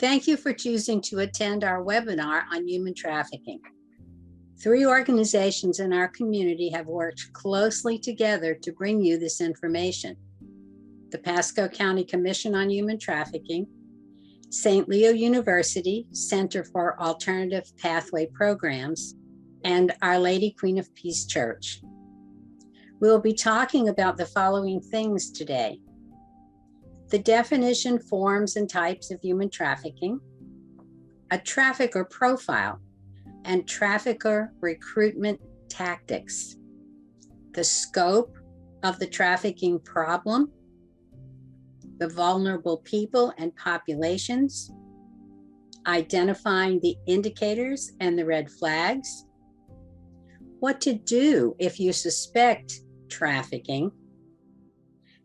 Thank you for choosing to attend our webinar on human trafficking. 3 organizations in our community have worked closely together to bring you this information: the Pasco County Commission on Human Trafficking, St. Leo University Center for Alternative Pathway Programs, and Our Lady Queen of Peace Church. We'll be talking about the following things today: the definition, forms, and types of human trafficking, a trafficker profile, and trafficker recruitment tactics, the scope of the trafficking problem, the vulnerable people and populations, identifying the indicators and the red flags, what to do if you suspect trafficking,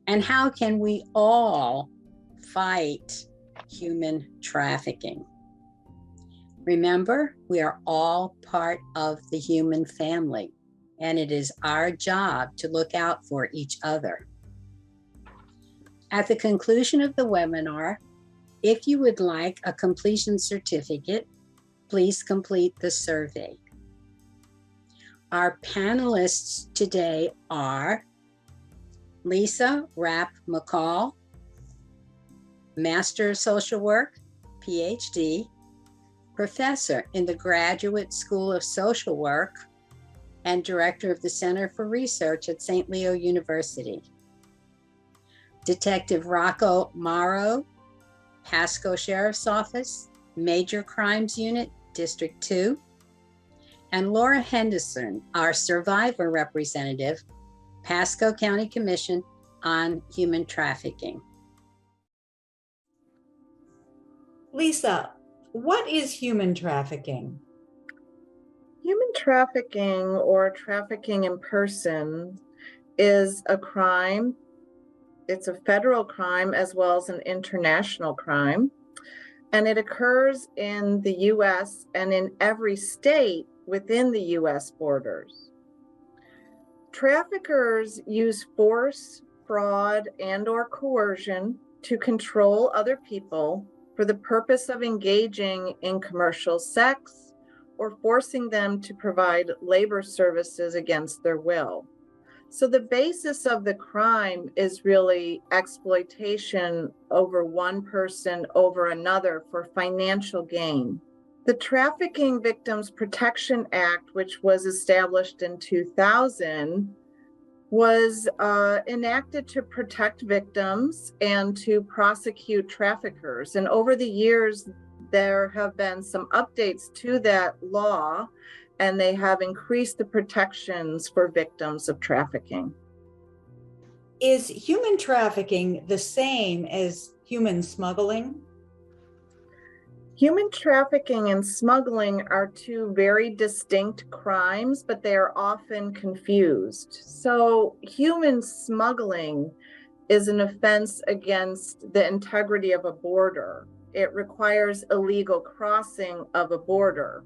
and how can we all fight human trafficking. Remember, we are all part of the human family, and it is our job to look out for each other. At the conclusion of the webinar, if you would like a completion certificate, please complete the survey. Our panelists today are Lisa Rapp McCall, Master of Social Work, PhD, Professor in the Graduate School of Social Work, and Director of the Center for Research at St. Leo University. Detective Rocco Morrow, Pasco Sheriff's Office, Major Crimes Unit, District 2, and Laura Henderson, our Survivor Representative, Pasco County Commission on Human Trafficking. Lisa, what is human trafficking? Human trafficking, or trafficking in person, is a crime. It's a federal crime as well as an international crime, and it occurs in the U.S. and in every state within the U.S. borders. Traffickers use force, fraud, and/or coercion to control other people for the purpose of engaging in commercial sex or forcing them to provide labor services against their will. So the basis of the crime is really exploitation over one person over another for financial gain. The Trafficking Victims Protection Act, which was established in 2000, was enacted to protect victims and to prosecute traffickers. And over the years, there have been some updates to that law, and they have increased the protections for victims of trafficking. Is human trafficking the same as human smuggling? Human trafficking and smuggling are 2 very distinct crimes, but they are often confused. So human smuggling is an offense against the integrity of a border. It requires illegal crossing of a border.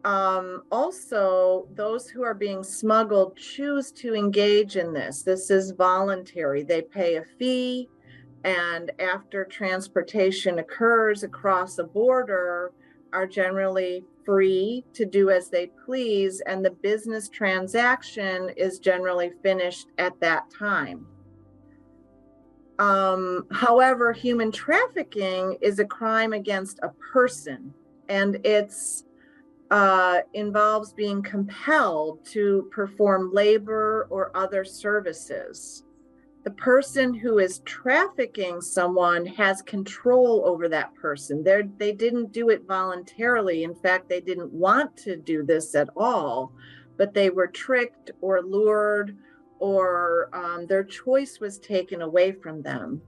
Also, those who are being smuggled choose to engage in this. This is voluntary. They pay a fee, and after transportation occurs across a border, are generally free to do as they please, and the business transaction is generally finished at that time. However, human trafficking is a crime against a person, and it's involves being compelled to perform labor or other services. The person who is trafficking someone has control over that person. They didn't do it voluntarily. In fact, they didn't want to do this at all, but they were tricked or lured, or their choice was taken away from them.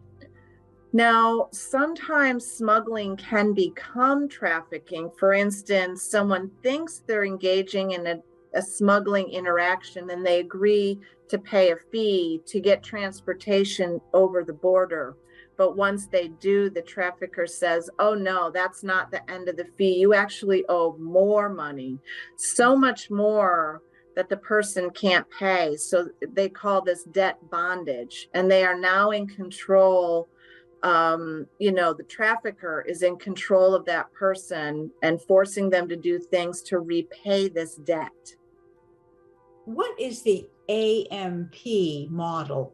Now, sometimes smuggling can become trafficking. For instance, someone thinks they're engaging in a smuggling interaction, and they agree to pay a fee to get transportation over the border. But once they do, the trafficker says, oh no, that's not the end of the fee. You actually owe more money, so much more that the person can't pay. So they call this debt bondage, and they are now in control The trafficker is in control of that person and forcing them to do things to repay this debt. What is the AMP model?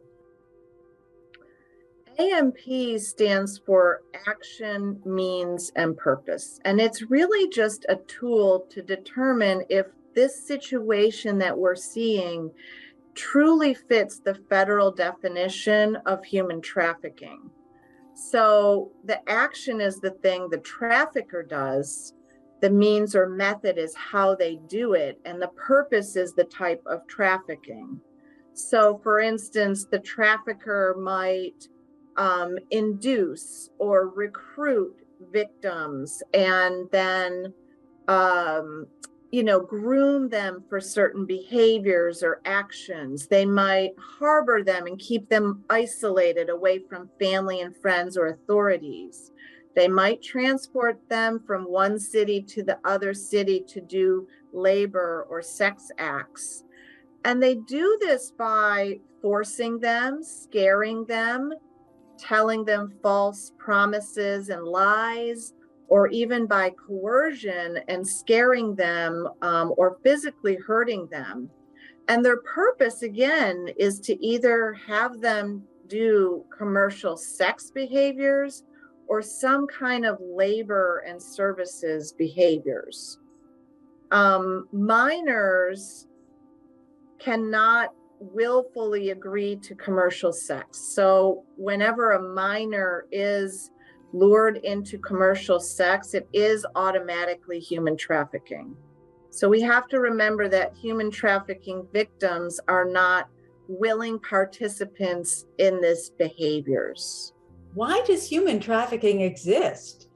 AMP stands for Action, Means, and Purpose. And it's really just a tool to determine if this situation that we're seeing truly fits the federal definition of human trafficking. So the action is the thing the trafficker does. The means or method is how they do it. And the purpose is the type of trafficking. So for instance, the trafficker might induce or recruit victims and then groom them for certain behaviors or actions. They might harbor them and keep them isolated away from family and friends or authorities. They might transport them from one city to the other city to do labor or sex acts. And they do this by forcing them, scaring them, telling them false promises and lies, or even by coercion and scaring them or physically hurting them. And their purpose, again, is to either have them do commercial sex behaviors or some kind of labor and services behaviors. Minors cannot willfully agree to commercial sex. So whenever a minor is lured into commercial sex, it is automatically human trafficking. So we have to remember that human trafficking victims are not willing participants in these behaviors. Why does human trafficking exist?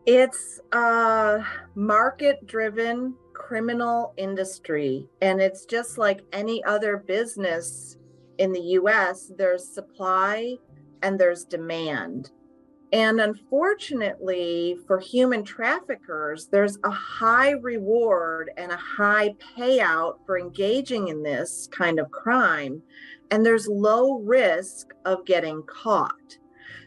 It's a market-driven criminal industry, and it's just like any other business in the US. There's supply and there's demand. And unfortunately for human traffickers, there's a high reward and a high payout for engaging in this kind of crime, and there's low risk of getting caught.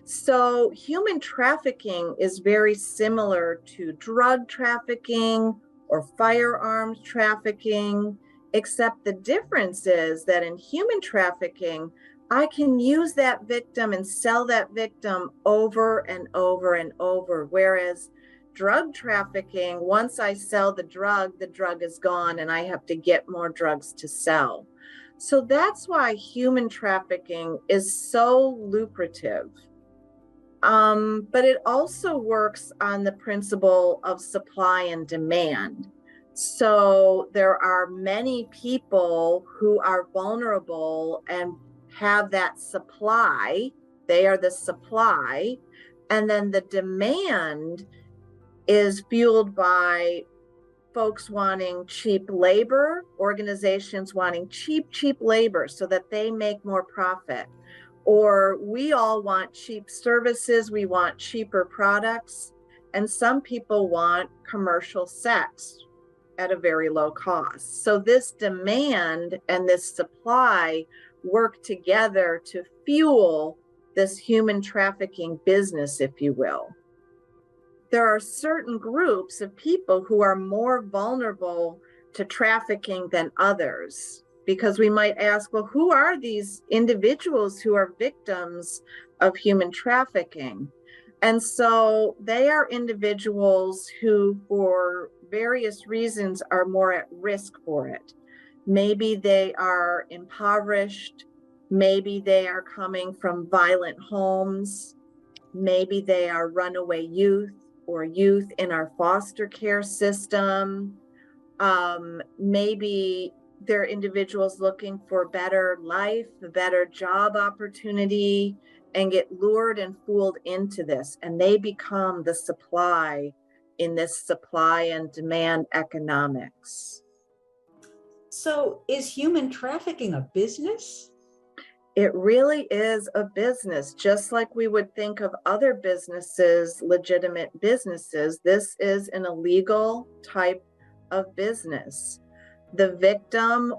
So human trafficking is very similar to drug trafficking or firearms trafficking, except the difference is that in human trafficking, I can use that victim and sell that victim over and over and over. Whereas drug trafficking, once I sell the drug is gone and I have to get more drugs to sell. So that's why human trafficking is so lucrative. But it also works on the principle of supply and demand. So there are many people who are vulnerable and have that supply. They are the supply. And then the demand is fueled by folks wanting cheap labor, organizations wanting cheap labor so that they make more profit. Or we all want cheap services, we want cheaper products, and some people want commercial sex at a very low cost. So this demand and this supply work together to fuel this human trafficking business, if you will. There are certain groups of people who are more vulnerable to trafficking than others, because we might ask, well, who are these individuals who are victims of human trafficking? And so they are individuals who, for various reasons, are more at risk for it. Maybe they are impoverished. Maybe they are coming from violent homes. Maybe they are runaway youth or youth in our foster care system. Maybe they're individuals looking for better life, a better job opportunity, and get lured and fooled into this. And they become the supply in this supply and demand economics. So is human trafficking a business? It really is a business, just like we would think of other businesses, legitimate businesses. This is an illegal type of business. The victim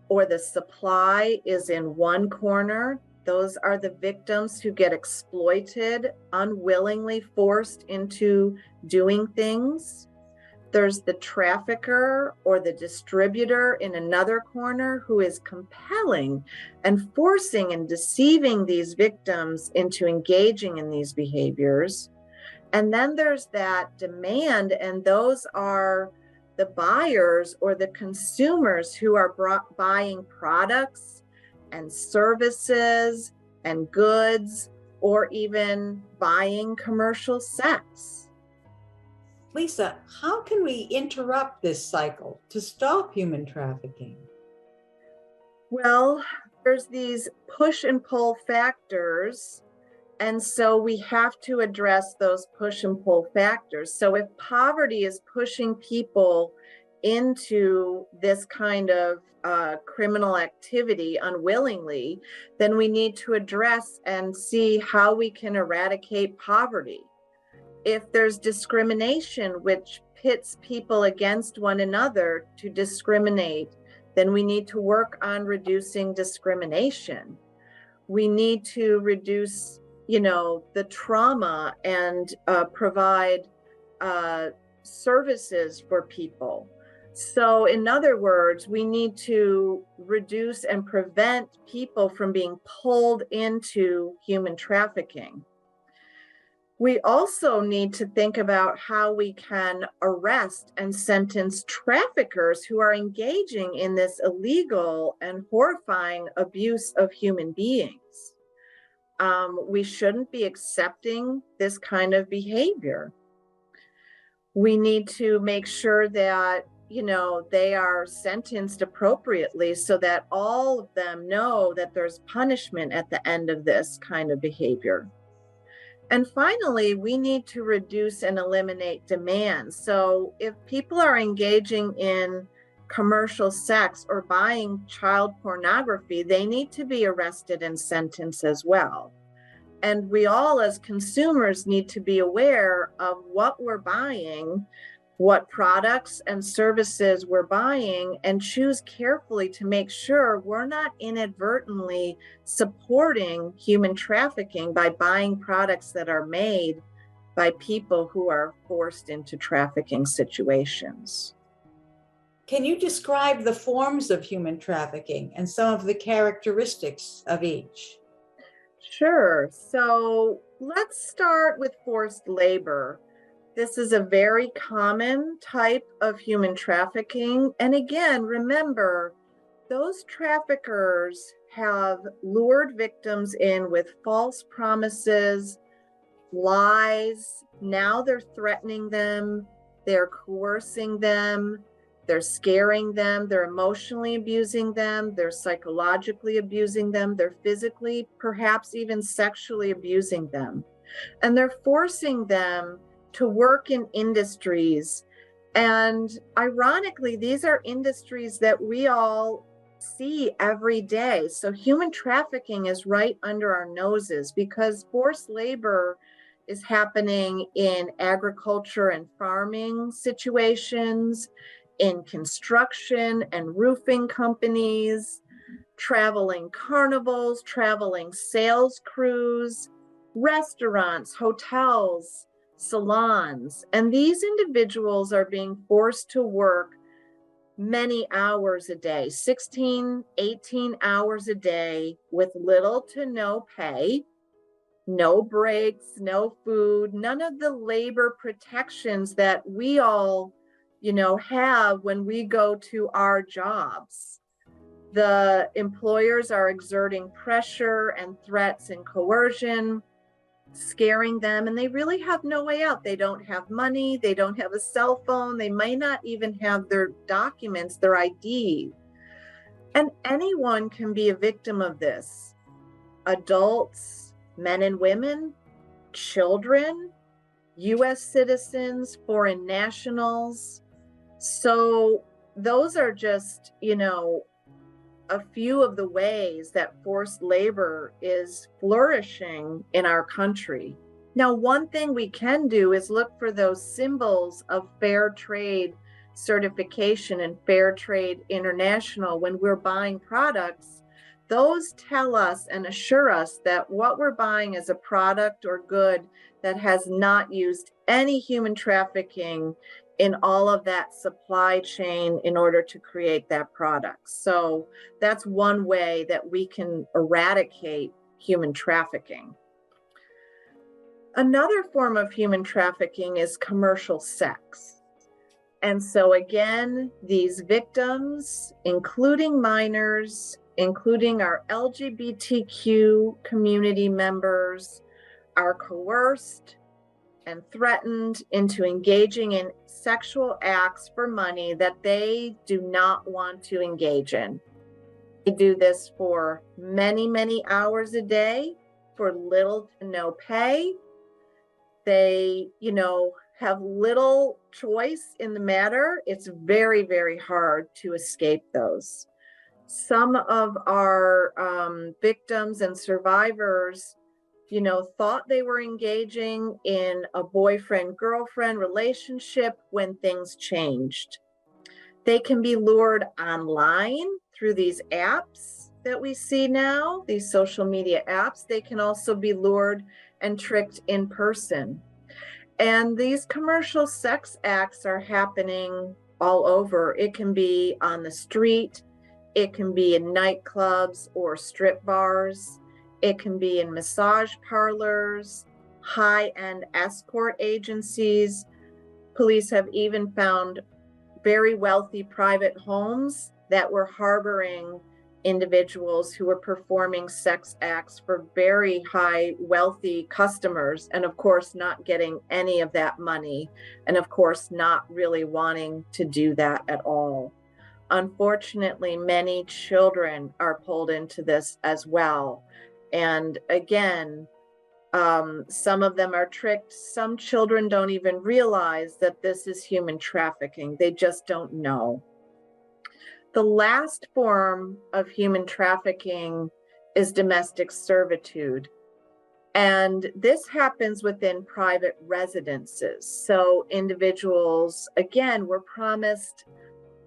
or the supply is in one corner, Those are the victims who get exploited, unwillingly forced into doing things. There's the trafficker or the distributor in another corner who is compelling and forcing and deceiving these victims into engaging in these behaviors. And then there's that demand, and those are the buyers or the consumers who are buying products and services and goods, or even buying commercial sex. Lisa, how can we interrupt this cycle to stop human trafficking? Well, there's these push and pull factors. And so we have to address those push and pull factors. So if poverty is pushing people into this kind of criminal activity unwillingly, then we need to address and see how we can eradicate poverty. If there's discrimination, which pits people against one another to discriminate, then we need to work on reducing discrimination. We need to reduce the trauma and provide services for people. So in other words, we need to reduce and prevent people from being pulled into human trafficking. We also need to think about how we can arrest and sentence traffickers who are engaging in this illegal and horrifying abuse of human beings. We shouldn't be accepting this kind of behavior. We need to make sure that, they are sentenced appropriately so that all of them know that there's punishment at the end of this kind of behavior. And finally, we need to reduce and eliminate demand. So if people are engaging in commercial sex or buying child pornography, they need to be arrested and sentenced as well. And we all as consumers need to be aware of what we're buying, what products and services we're buying, and choose carefully to make sure we're not inadvertently supporting human trafficking by buying products that are made by people who are forced into trafficking situations. Can you describe the forms of human trafficking and some of the characteristics of each? Sure. So let's start with forced labor. This is a very common type of human trafficking. And again, remember, those traffickers have lured victims in with false promises, lies. Now they're threatening them, they're coercing them, they're scaring them, they're emotionally abusing them, they're psychologically abusing them, they're physically, perhaps even sexually abusing them. And they're forcing them to work in industries. And ironically, these are industries that we all see every day. So human trafficking is right under our noses because forced labor is happening in agriculture and farming situations, in construction and roofing companies, traveling carnivals, traveling sales crews, restaurants, hotels, salons. And these individuals are being forced to work many hours a day, 16, 18 hours a day with little to no pay, no breaks, no food, none of the labor protections that we all, have when we go to our jobs. The employers are exerting pressure and threats and coercion, scaring them, and they really have no way out. They don't have money, they don't have a cell phone, they might not even have their documents, their ID. And anyone can be a victim of this. Adults, men and women, children, US citizens, foreign nationals. So those are just, a few of the ways that forced labor is flourishing in our country. Now, one thing we can do is look for those symbols of fair trade certification and Fair Trade International when we're buying products those tell us and assure us that what we're buying is a product or good that has not used any human trafficking in all of that supply chain in order to create that product. So that's one way that we can eradicate human trafficking. Another form of human trafficking is commercial sex. And so again, these victims, including minors, including our LGBTQ community members, are coerced and threatened into engaging in sexual acts for money that they do not want to engage in. They do this for many, many hours a day for little to no pay. They, have little choice in the matter. It's very, very hard to escape those. Some of our victims and survivors, thought they were engaging in a boyfriend-girlfriend relationship when things changed. They can be lured online through these apps that we see now, these social media apps. They can also be lured and tricked in person. And these commercial sex acts are happening all over. It can be on the street, it can be in nightclubs or strip bars, it can be in massage parlors, high-end escort agencies. Police have even found very wealthy private homes that were harboring individuals who were performing sex acts for very high wealthy customers, and of course not getting any of that money, and of course not really wanting to do that at all. Unfortunately, many children are pulled into this as well. And again, some of them are tricked. Some children don't even realize that this is human trafficking. They just don't know. The last form of human trafficking is domestic servitude. And this happens within private residences. So individuals, again, were promised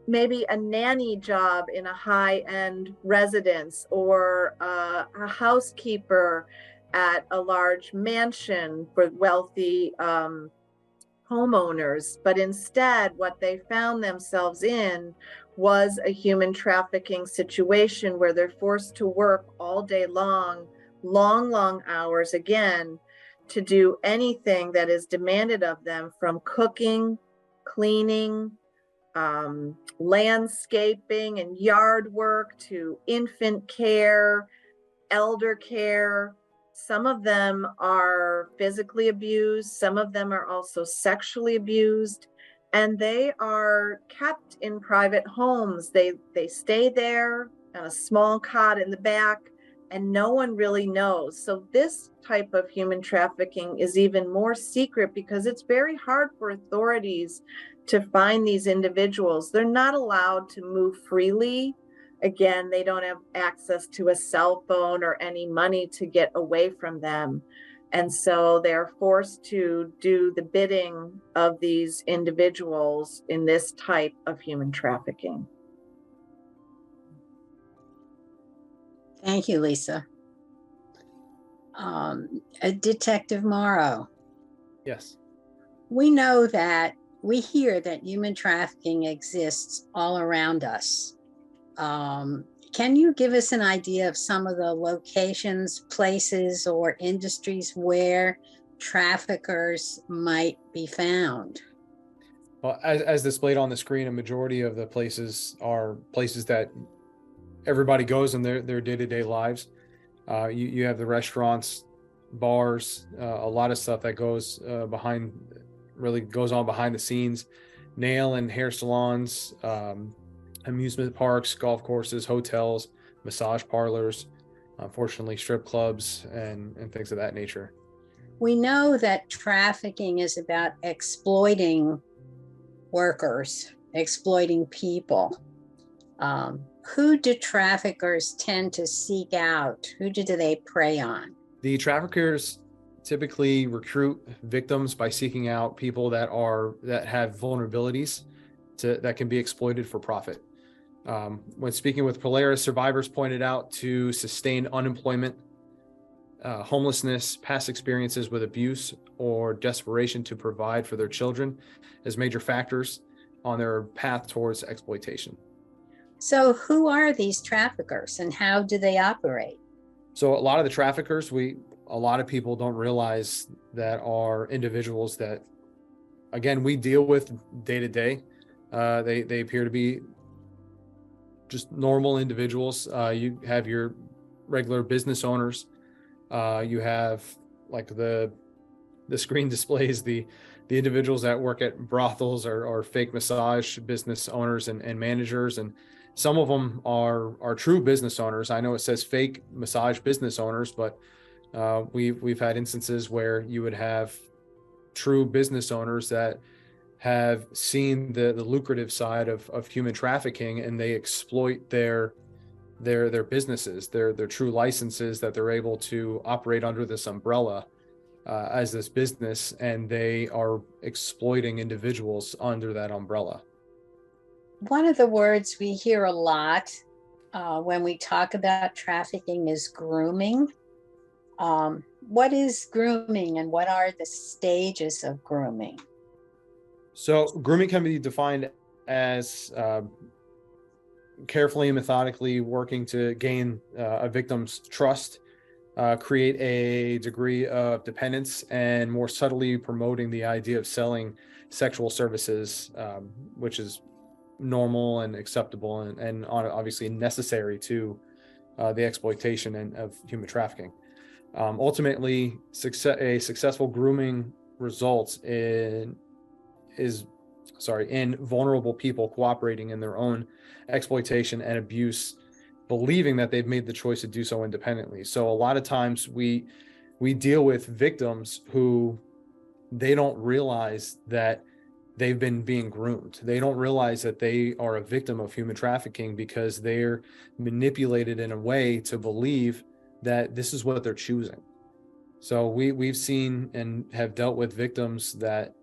maybe a nanny job in a high-end residence or a housekeeper at a large mansion for wealthy homeowners. But instead, what they found themselves in was a human trafficking situation where they're forced to work all day long, long hours again, to do anything that is demanded of them, from cooking, cleaning, landscaping and yard work, to infant care, elder care. Some of them are physically abused. Some of them are also sexually abused. And they are kept in private homes. They stay there on a small cot in the back, and no one really knows. So this type of human trafficking is even more secret because it's very hard for authorities to find these individuals. They're not allowed to move freely. Again, they don't have access to a cell phone or any money to get away from them. And so they're forced to do the bidding of these individuals in this type of human trafficking. Thank you, Lisa. Detective Morrow. Yes. We hear that human trafficking exists all around us. Can you give us an idea of some of the locations, places, or industries where traffickers might be found? Well, as displayed on the screen, a majority of the places are places that everybody goes in their day-to-day lives. You have the restaurants, bars, a lot of stuff that goes on behind the scenes, nail and hair salons, amusement parks, golf courses, hotels, massage parlors, unfortunately strip clubs and things of that nature. We know that trafficking is about exploiting workers, exploiting people. Who do traffickers tend to seek out? Who do they prey on? The traffickers typically recruit victims by seeking out people that have vulnerabilities that can be exploited for profit. When speaking with Polaris, survivors pointed out to sustained unemployment, homelessness, past experiences with abuse, or desperation to provide for their children as major factors on their path towards exploitation. So, who are these traffickers and how do they operate? So a lot of the traffickers, a lot of people don't realize that are individuals that, again, we deal with day to day. They appear to be just normal individuals. You have your regular business owners. You have, like, the screen displays the individuals that work at brothels or fake massage business owners and managers, and some of them are true business owners. I know it says fake massage business owners, but we've had instances where you would have true business owners that have seen the lucrative side of human trafficking, and they exploit their businesses, their true licenses that they're able to operate under this umbrella as this business, and they are exploiting individuals under that umbrella. One of the words we hear a lot when we talk about trafficking is grooming. What is grooming and what are the stages of grooming? So grooming can be defined as carefully and methodically working to gain a victim's trust, create a degree of dependence, and more subtly promoting the idea of selling sexual services, which is normal and acceptable and obviously necessary to the exploitation of human trafficking. Ultimately, a successful grooming results in vulnerable people cooperating in their own exploitation and abuse, believing that they've made the choice to do so independently. So a lot of times we deal with victims who they don't realize that they've been being groomed. They don't realize that they are a victim of human trafficking because they're manipulated in a way to believe that this is what they're choosing. So we've seen and have dealt with victims that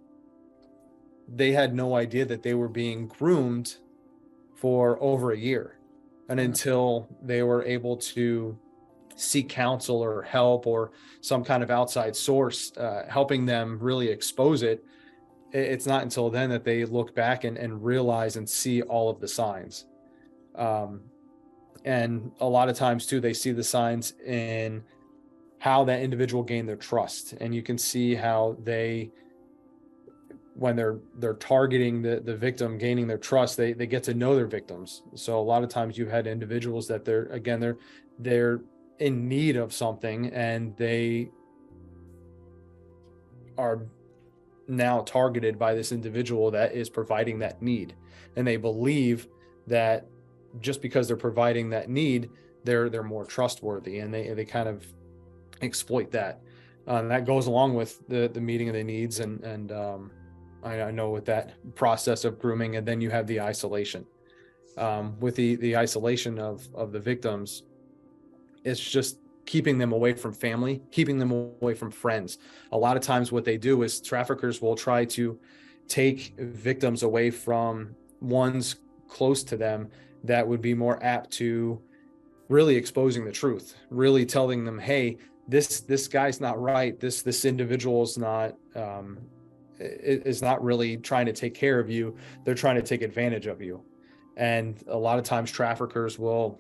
they had no idea that they were being groomed for over a year, and until they were able to seek counsel or help or some kind of outside source helping them really expose it, it's not until then that they look back and realize and see all of the signs. And a lot of times too, they see the signs in how that individual gained their trust. And you can see how when they're targeting the victim, gaining their trust, they get to know their victims. So a lot of times you've had individuals that they're in need of something, and they are now targeted by this individual that is providing that need, and they believe that just because they're providing that need, they're more trustworthy, and they kind of exploit that. That goes along with the meeting of the needs, and I know with that process of grooming. And then you have the isolation. With the isolation of the victims, it's just keeping them away from family, keeping them away from friends. A lot of times what they do is traffickers will try to take victims away from ones close to them that would be more apt to really exposing the truth, really telling them, hey, this guy's not right. This individual is not really trying to take care of you. They're trying to take advantage of you. And a lot of times traffickers will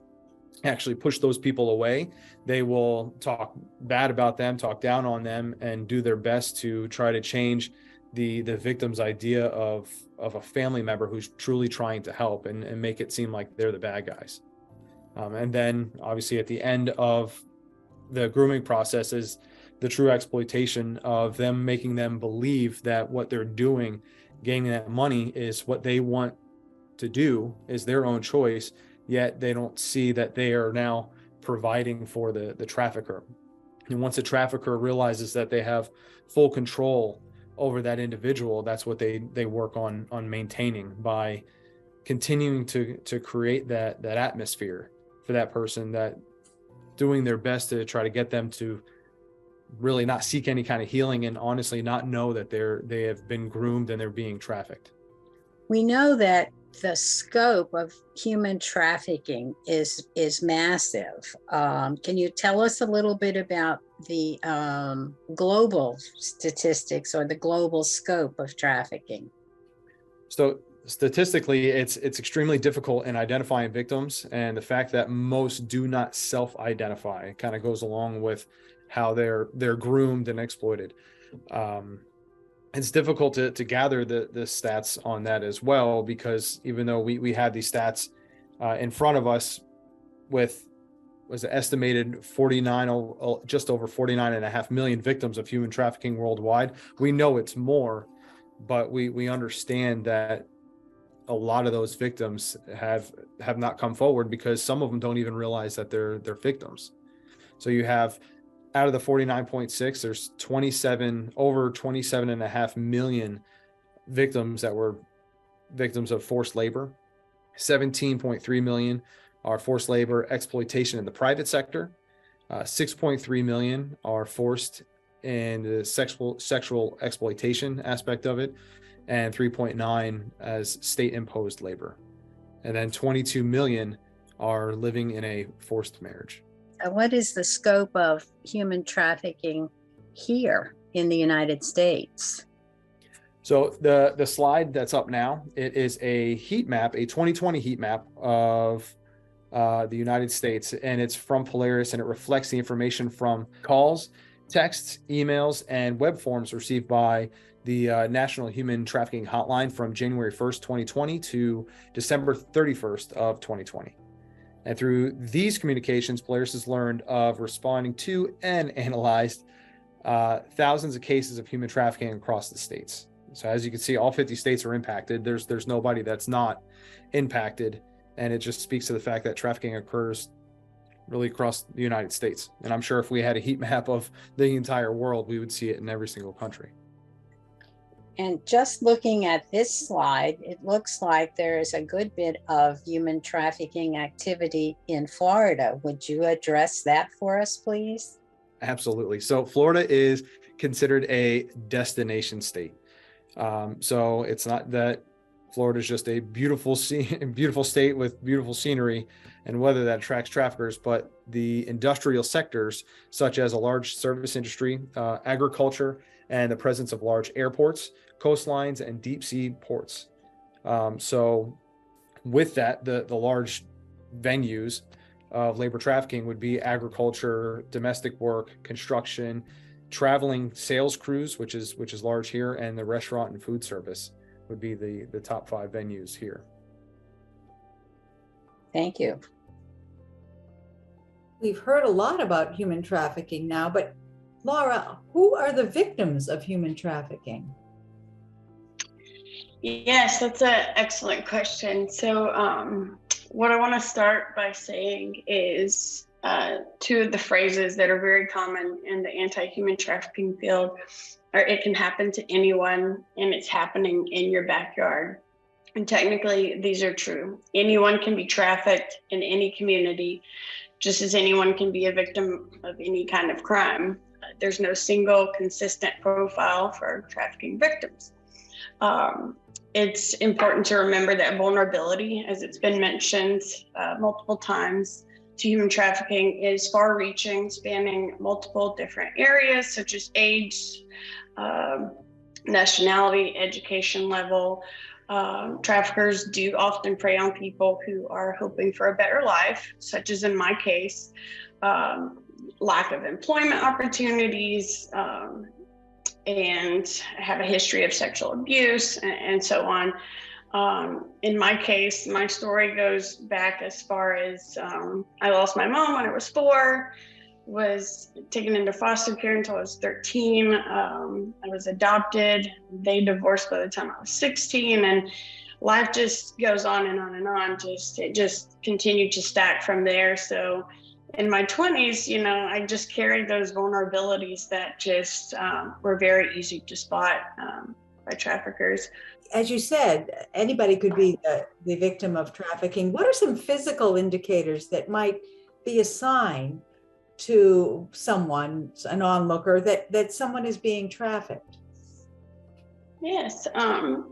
actually push those people away. They will talk bad about them, talk down on them, and do their best to try to change the victim's idea of a family member who's truly trying to help, and make it seem like they're the bad guys. And then obviously at the end of the grooming process is the true exploitation of them, making them believe that what they're doing, gaining that money, is what they want to do, is their own choice, yet they don't see that they are now providing for the trafficker. And once a trafficker realizes that they have full control over that individual, that's what they work on maintaining by continuing to create that atmosphere for that person, that doing their best to try to get them to really not seek any kind of healing, and honestly not know that they have been groomed and they're being trafficked. We know that the scope of human trafficking is massive. Can you tell us a little bit about the global statistics or the global scope of trafficking? So statistically, it's extremely difficult in identifying victims, and the fact that most do not self-identify kind of goes along with how they're groomed and exploited. It's difficult to gather the stats on that as well, because even though we had these stats in front of us with was estimated 49, just over 49.5 million victims of human trafficking worldwide, we know it's more, but we understand that a lot of those victims have not come forward because some of them don't even realize that they're victims. So you have, out of the 49.6, there's over 27.5 million victims that were victims of forced labor. 17.3 million are forced labor exploitation in the private sector. 6.3 million are forced in the sexual exploitation aspect of it, and 3.9 as state-imposed labor. And then 22 million are living in a forced marriage. What is the scope of human trafficking here in the United States? So the slide that's up now, it is a heat map, a 2020 heat map of the United States, and it's from Polaris, and it reflects the information from calls, texts, emails, and web forms received by the National Human Trafficking Hotline from January 1st, 2020 to December 31st of 2020. And through these communications, Polaris has learned of responding to and analyzed thousands of cases of human trafficking across the states. So as you can see, all 50 states are impacted. There's nobody that's not impacted. And it just speaks to the fact that trafficking occurs really across the United States. And I'm sure if we had a heat map of the entire world, we would see it in every single country. And just looking at this slide, it looks like there is a good bit of human trafficking activity in Florida. Would you address that for us, please? Absolutely. So Florida is considered a destination state. So it's not that Florida is just a beautiful state with beautiful scenery and weather that attracts traffickers, but the industrial sectors, such as a large service industry, agriculture, and the presence of large airports, coastlines, and deep sea ports. So with that, the large venues of labor trafficking would be agriculture, domestic work, construction, traveling sales crews, which is large here, and the restaurant and food service would be the top 5 venues here. Thank you. We've heard a lot about human trafficking now, but Laura, who are the victims of human trafficking? Yes, that's an excellent question. So what I want to start by saying is 2 of the phrases that are very common in the anti-human trafficking field are "it can happen to anyone" and "it's happening in your backyard." And technically, these are true. Anyone can be trafficked in any community, just as anyone can be a victim of any kind of crime. There's no single consistent profile for trafficking victims. It's important to remember that vulnerability, as it's been mentioned multiple times, to human trafficking is far-reaching, spanning multiple different areas such as age, nationality, education level. Traffickers do often prey on people who are hoping for a better life, such as in my case, lack of employment opportunities, and have a history of sexual abuse, and so on. In my case, my story goes back as far as I lost my mom when I was 4, was taken into foster care until I was 13. I was adopted. They divorced by the time I was 16, and life just goes on and on and on. It just continued to stack from there. So in my 20s, I just carried those vulnerabilities that just were very easy to spot by traffickers. As you said, anybody could be the victim of trafficking. What are some physical indicators that might be a sign to someone, an onlooker, that someone is being trafficked? Yes,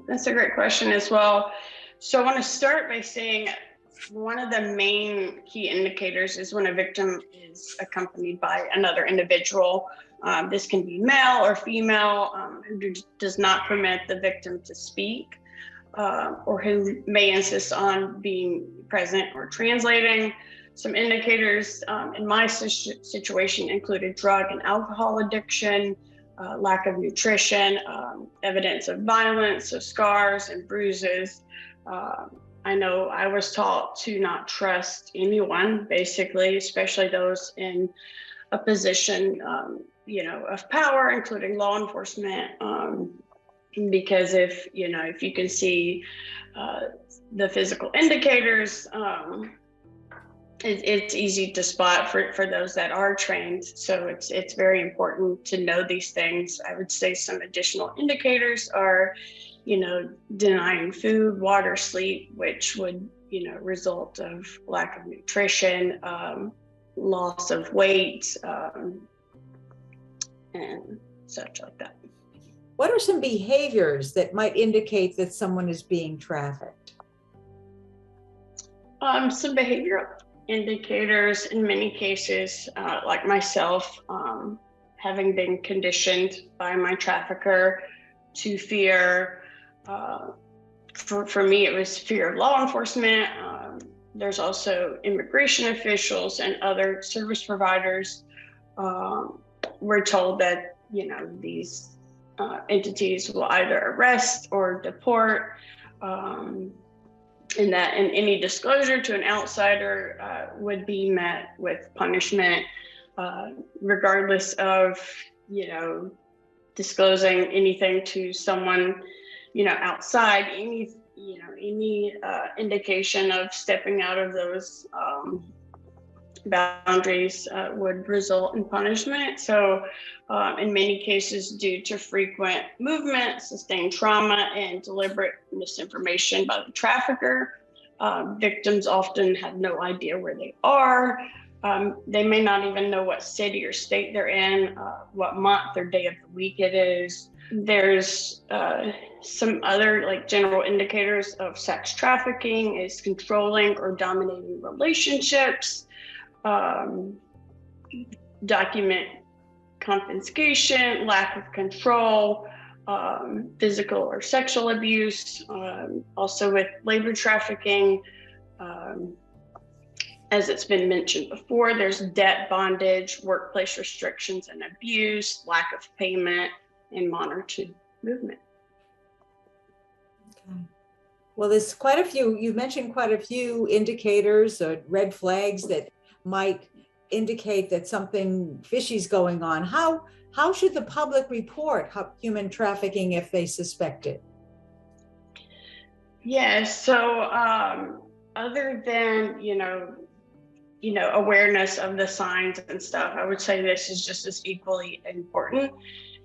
that's a great question as well. So I want to start by saying one of the main key indicators is when a victim is accompanied by another individual. This can be male or female who does not permit the victim to speak, or who may insist on being present or translating. Some indicators in my situation included drug and alcohol addiction, lack of nutrition, evidence of violence, so scars and bruises. I know I was taught to not trust anyone, basically, especially those in a position, of power, including law enforcement. Because if you can see the physical indicators, it's easy to spot for those that are trained. So it's very important to know these things. I would say some additional indicators are, denying food, water, sleep, which would, result of lack of nutrition, loss of weight, and such like that. What are some behaviors that might indicate that someone is being trafficked? Some behavioral indicators in many cases, like myself, having been conditioned by my trafficker to fear, for me, it was fear of law enforcement. There's also immigration officials and other service providers. We're told that, these entities will either arrest or deport, and that any disclosure to an outsider would be met with punishment, regardless of, disclosing anything to someone, outside. Any indication of stepping out of those boundaries would result in punishment. So in many cases, due to frequent movement, sustained trauma, and deliberate misinformation by the trafficker, victims often have no idea where they are. They may not even know what city or state they're in, what month or day of the week it is. There's some other general indicators of sex trafficking is controlling or dominating relationships, document confiscation, lack of control, physical or sexual abuse, also with labor trafficking. As it's been mentioned before, there's debt bondage, workplace restrictions and abuse, lack of payment, and monitored movement. Okay. Well, there's quite a few, you mentioned quite a few indicators or red flags that might indicate that something fishy is going on. How should the public report human trafficking if they suspect it? Yeah, so other than, awareness of the signs and stuff, I would say this is just as equally important.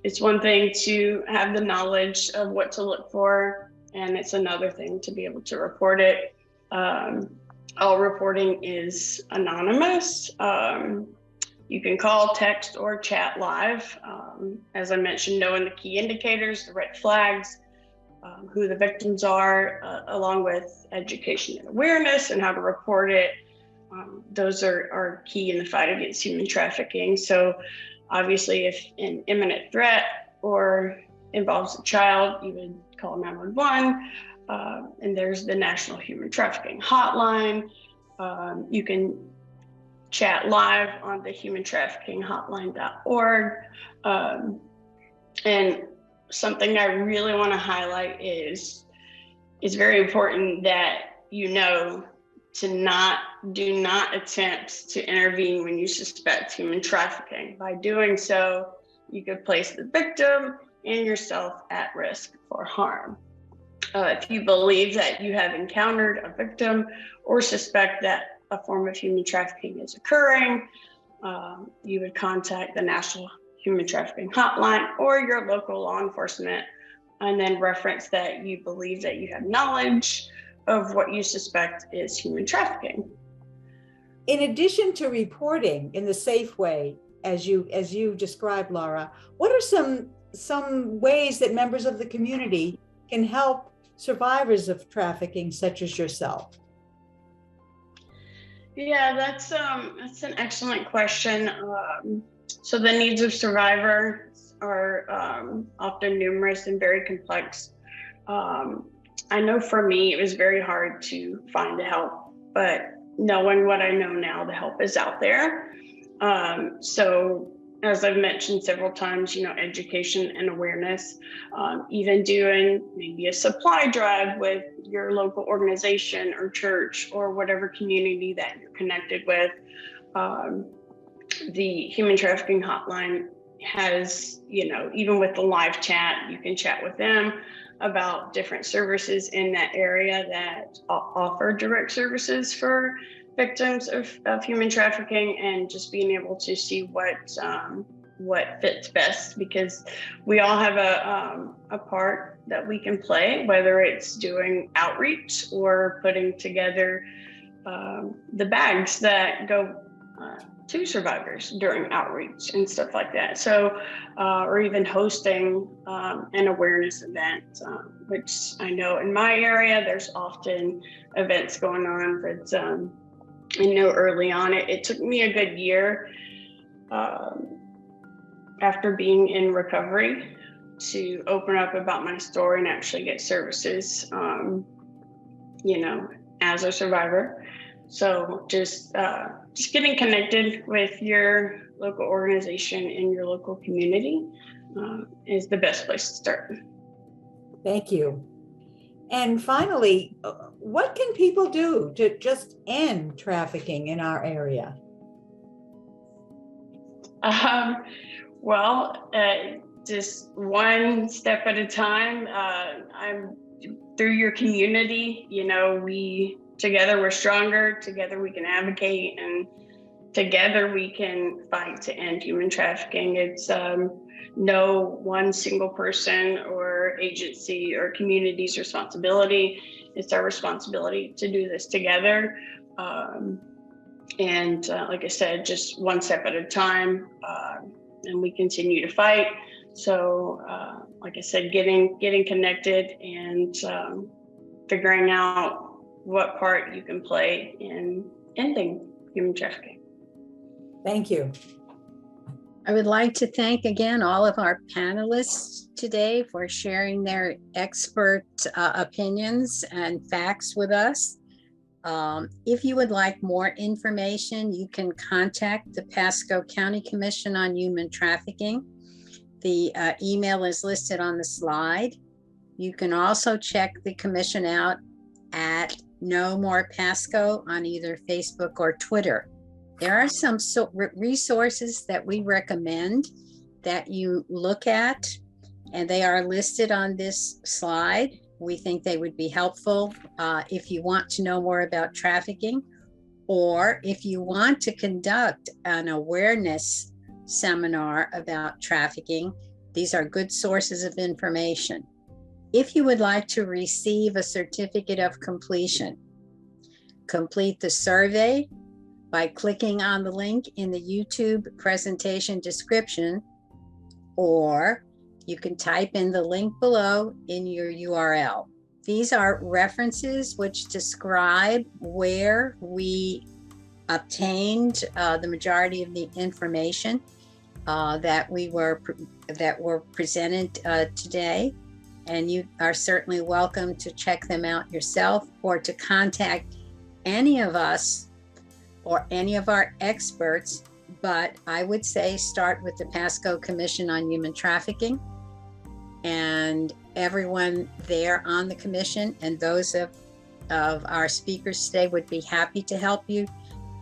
It's one thing to have the knowledge of what to look for, and it's another thing to be able to report it. All reporting is anonymous. You can call, text, or chat live. As I mentioned, knowing the key indicators, the red flags, who the victims are, along with education and awareness and how to report it. Those are key in the fight against human trafficking. So obviously, if an imminent threat or involves a child, you would call 911. And there's the National Human Trafficking Hotline. You can chat live on the humantraffickinghotline.org. And something I really want to highlight is it's very important that do not attempt to intervene when you suspect human trafficking. By doing so, you could place the victim and yourself at risk for harm. If you believe that you have encountered a victim or suspect that a form of human trafficking is occurring, you would contact the National Human Trafficking Hotline or your local law enforcement, and then reference that you believe that you have knowledge of what you suspect is human trafficking. In addition to reporting in the safe way, as you described, Laura, what are some ways that members of the community can help survivors of trafficking, such as yourself? Yeah, that's an excellent question. So the needs of survivors are often numerous and very complex. I know for me, it was very hard to find the help, but knowing what I know now, the help is out there. So as I've mentioned several times, education and awareness, even doing maybe a supply drive with your local organization or church or whatever community that you're connected with. The human trafficking hotline has, even with the live chat, you can chat with them about different services in that area that offer direct services for victims of human trafficking, and just being able to see what fits best, because we all have a part that we can play, whether it's doing outreach or putting together the bags that go to survivors during outreach and stuff like that. So, or even hosting an awareness event, which I know in my area, there's often events going on, but I know early on, it took me a good year after being in recovery to open up about my story and actually get services, as a survivor. So just getting connected with your local organization and your local community is the best place to start. Thank you. And finally, what can people do to just end trafficking in our area? Well, just one step at a time. I'm through your community. Together we're stronger. Together we can advocate, and together we can fight to end human trafficking. It's no one single person or agency or community's responsibility. It's our responsibility to do this together. And like I said, just one step at a time, and we continue to fight. So like I said, getting connected and figuring out what part you can play in ending human trafficking. Thank you. I would like to thank again all of our panelists today for sharing their expert opinions and facts with us. If you would like more information, you can contact the Pasco County Commission on Human Trafficking. The email is listed on the slide. You can also check the commission out at No More Pasco on either Facebook or Twitter. There are some resources that we recommend that you look at, and they are listed on this slide. We think they would be helpful if you want to know more about trafficking, or if you want to conduct an awareness seminar about trafficking. These are good sources of information. If you would like to receive a certificate of completion, complete the survey by clicking on the link in the YouTube presentation description, or you can type in the link below in your URL. These are references which describe where we obtained the majority of the information that were presented today. And you are certainly welcome to check them out yourself, or to contact any of us or any of our experts. But I would say start with the Pasco Commission on Human Trafficking, and everyone there on the commission and those of our speakers today would be happy to help you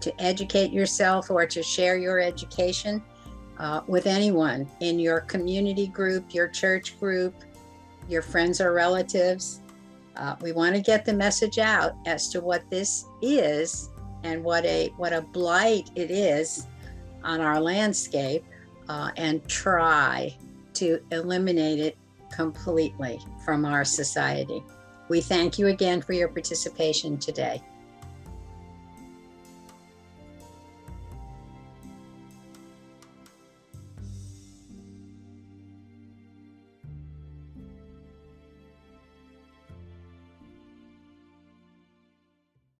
to educate yourself or to share your education with anyone in your community group, your church group, your friends or relatives. We want to get the message out as to what this is and what a blight it is on our landscape, and try to eliminate it completely from our society. We thank you again for your participation today.